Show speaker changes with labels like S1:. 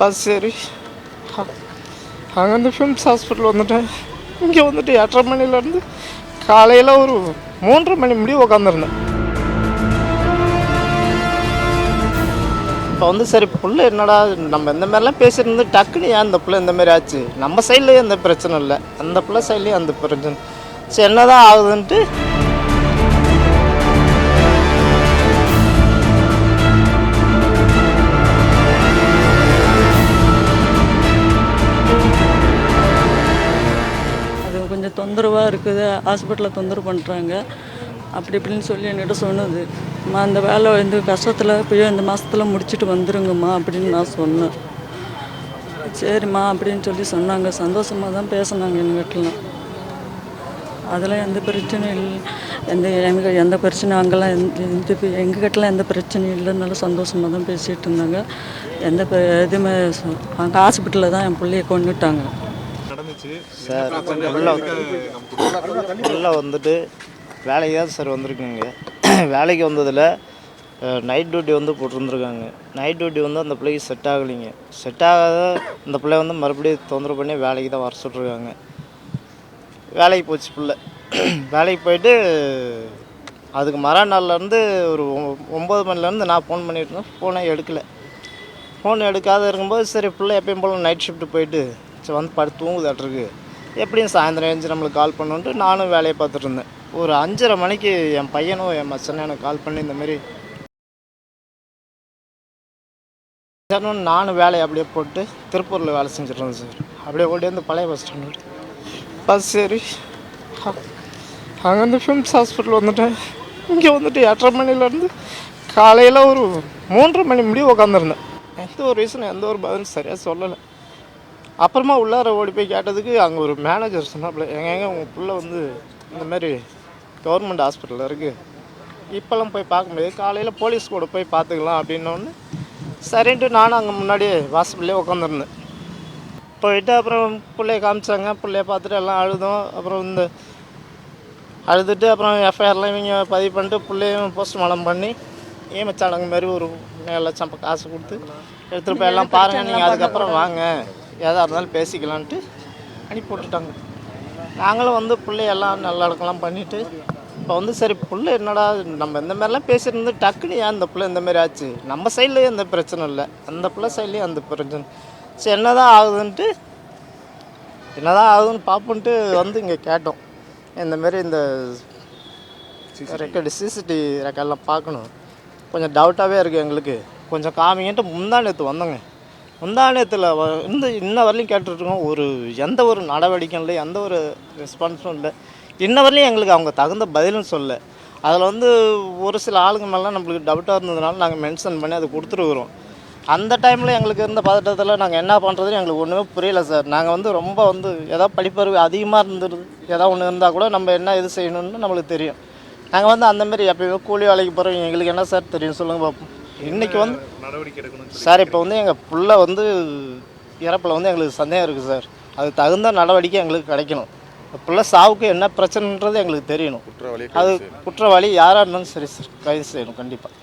S1: Bus ஏறி அங்கேருந்து ஃபிம்ஸ் hospital வந்துட்டேன். இங்கே வந்துட்டு 8:30 மணிலேருந்து காலையில் ஒரு 3:30 மணி முடிய உட்காந்துருந்தேன். இப்போ வந்து சரி புள்ள என்னடா நம்ம இந்த மாதிரிலாம் பேசியிருந்து டக்குன்னு ஏன் இந்த பிள்ளை இந்த மாதிரி ஆச்சு, நம்ம சைட்லேயே எந்த பிரச்சனை இல்லை, அந்த பிள்ளை சைட்லேயும் அந்த பிரச்சனை, சரி என்ன தான் ஆகுதுன்ட்டு
S2: கொஞ்சம் தொந்தரவாக இருக்குது, ஹாஸ்பிட்டலில் தொந்தரவு பண்ணுறாங்க அப்படி இப்படின்னு சொல்லி என்கிட்ட சொன்னது. அம்மா அந்த வேலை இந்த கஷ்டத்தில் போய் இந்த மாதத்தில் முடிச்சுட்டு வந்துருங்கம்மா அப்படின்னு நான் சொன்னேன். சரிம்மா அப்படின்னு சொல்லி சொன்னாங்க. சந்தோஷமாக தான் பேசினாங்க என்கிட்டலாம். அதெல்லாம் எந்த பிரச்சனையும் இல்லை, எந்த பிரச்சனையும் அங்கெல்லாம் எங்ககிட்டலாம் எந்த பிரச்சனையும் இல்லைனாலும் சந்தோஷமாக தான் பேசிகிட்டு இருந்தாங்க. எந்த எதுவுமே அங்கே ஹாஸ்பிட்டலில் தான் என் பிள்ளைய கொண்டுட்டாங்க
S1: சார். உள்ளே வந்துட்டு வேலைக்கு தான் சார் வந்திருக்குங்க. வேலைக்கு வந்ததில் நைட் டியூட்டி வந்து போட்டிருந்துருக்காங்க. நைட் டியூட்டி வந்து அந்த பிள்ளைக்கு செட் ஆகலைங்க. செட் ஆகாத அந்த பிள்ளை வந்து மறுபடியும் தொந்தரவு பண்ணி வேலைக்கு தான் வர சொல்லிருக்காங்க. வேலைக்கு போச்சு பிள்ளை. வேலைக்கு போயிட்டு அதுக்கு மறுநாள்லேருந்து ஒரு 9 மணிலேருந்து நான் ஃபோன் பண்ணியிருந்தேன். ஃபோனை எடுக்கலை. ஃபோன் எடுக்காத இருக்கும்போது சரி பிள்ளை எப்பயும் போல் நைட் ஷிஃப்ட்டு போயிட்டு சரி வந்து படுத்து தூங்குதாட்டிருக்கு, எப்படியும் சாயந்தரம் எழுந்து நம்மளுக்கு கால் பண்ணுன்ட்டு நானும் வேலையை பார்த்துட்டு இருந்தேன். ஒரு 5:30 மணிக்கு என் பையனும் என் மச்சனும் எனக்கு கால் பண்ணி இந்தமாரி நானும் வேலையை அப்படியே போட்டு திருப்பூரில் வேலை செஞ்சுட்டு இருந்தேன் சார். அப்படியே ஓடி வந்து பழைய பஸ் ஸ்டாண்டு பஸ் ஏறி அங்கேருந்து ஃபிம்ஸ் ஹாஸ்பிட்டல் வந்துட்டேன். இங்கே வந்துட்டு 8:30 மணிலேருந்து காலையில் ஒரு 3:30 மணி முடிய உட்காந்துருந்தேன். எந்த ஒரு ரீசனும் எந்த ஒரு பதிலும் சரியாக சொல்லலை. அப்புறமா உள்ளார ஓடி போய் கேட்டதுக்கு அங்கே ஒரு மேனேஜர் சொன்னாப்புல, எங்கே உங்கள் பிள்ளை வந்து இந்தமாரி கவர்மெண்ட் ஹாஸ்பிட்டலில் இருக்குது, இப்போல்லாம் போய் பார்க்க முடியாது, காலையில் போலீஸ் கூட போய் பார்த்துக்கலாம் அப்படின்னோடனே சரின்ட்டு நானும் அங்கே முன்னாடியே வாசப்பள்ளியே உட்காந்துருந்தேன். போயிட்டு அப்புறம் பிள்ளைய காமிச்சாங்க. பிள்ளைய பார்த்துட்டு எல்லாம் அழுதோம். அப்புறம் அழுதுட்டு அப்புறம் எஃப்ஐஆர்லாம் இவங்க பதிவு பண்ணிட்டு பிள்ளையும் போஸ்ட்மார்ட்டம் பண்ணி ஈமச்சாடங்கு மாதிரி ஒரு 7 லட்சம் காசு கொடுத்து எடுத்துகிட்டு போய் எல்லாம் பாருங்கள், நீங்கள் அதுக்கப்புறம் வாங்க எதாக இருந்தாலும் பேசிக்கலான்ட்டு அனுப்பி விட்டுட்டாங்க. நாங்களும் வந்து பிள்ளையெல்லாம் நல்லடக்கெல்லாம் பண்ணிவிட்டு இப்போ வந்து சரி பிள்ளை என்னடா நம்ம இந்த மாதிரிலாம் பேசியிருந்து டக்குன்னு ஏன் இந்த பிள்ளை இந்த மாதிரி ஆச்சு, நம்ம சைட்லேயே எந்த பிரச்சனை இல்லை, அந்த பிள்ளை சைட்லேயும் அந்த பிரச்சனை, சரி என்ன தான் ஆகுதுன்னு பார்ப்போன்ட்டு வந்து இங்கே கேட்டோம். இந்தமாரி இந்த ரெக்கார்டு சிசிடிவி ரெக்கார்டெலாம் பார்க்கணும், கொஞ்சம் டவுட்டாகவே இருக்குது எங்களுக்கு, கொஞ்சம் காமிங்கன்ட்டு முந்தானத்து வந்தோங்க. முந்தானத்தில் இன்ன வரலையும் கேட்டுட்ருக்கோம். எந்த ஒரு நடவடிக்கையும் இல்லை, எந்த ஒரு ரெஸ்பான்ஸும் இல்லை. இன்ன வரலையும் எங்களுக்கு அவங்க தகுந்த பதிலும் சொல்ல. அதில் வந்து ஒரு சில ஆளுங்க மேலாம் நம்மளுக்கு டவுட்டாக இருந்ததுனால நாங்கள் மென்ஷன் பண்ணி அதை கொடுத்துருக்குறோம். அந்த டைமில் எங்களுக்கு இருந்த பதட்டத்தில் நாங்கள் என்ன பண்ணுறதுன்னு எங்களுக்கு ஒன்றுமே புரியல சார். நாங்கள் வந்து ரொம்ப வந்து ஏதாவது படிப்பறிவு அதிகமாக இருந்துருது, ஏதாவது ஒன்று இருந்தால் கூட நம்ம என்ன இது செய்யணும்னு நம்மளுக்கு தெரியும். நாங்கள் வந்து அந்தமாரி எப்பயுமே கூலி வேலைக்கு போகிறோம், எங்களுக்கு என்ன சார் தெரியும் சொல்லுங்கள் பார்ப்போம். இன்றைக்கி வந்து சார் இப்போ வந்து எங்கள் பிள்ளை வந்து இறப்பில் வந்து எங்களுக்கு சந்தேகம் இருக்குது சார். அது தகுந்த நடவடிக்கை எங்களுக்கு கிடைக்கணும். பிள்ளை சாவுக்கு என்ன பிரச்சனைன்றது எங்களுக்கு தெரியணும். அது குற்றவாளி யாராக இருந்தாலும் சரி சார் கைது செய்யணும் கண்டிப்பாக.